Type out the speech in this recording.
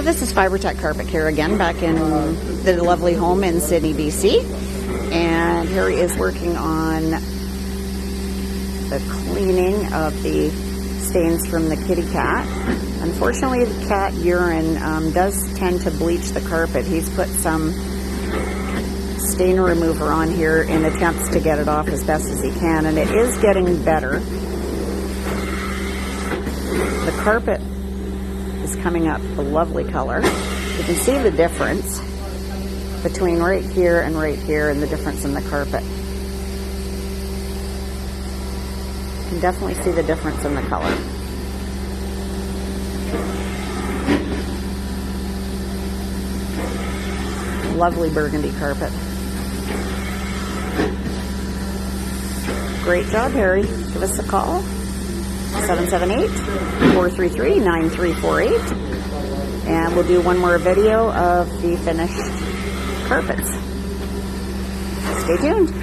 So this is Fibre Tech Carpet Care again, back in the lovely home in Sydney, BC. And Harry is working on the cleaning of the stains from the kitty cat. Unfortunately, the cat urine does tend to bleach the carpet. He's put some stain remover on here in attempts to get it off as best as he can, and it is getting better. The carpet is coming up a lovely color. You can see the difference between right here and the difference in the carpet. You can definitely see the difference in the color. Lovely burgundy carpet. Great job, Harry. Give us a call. 778-433-9348. And we'll do one more video of the finished carpets. Stay tuned.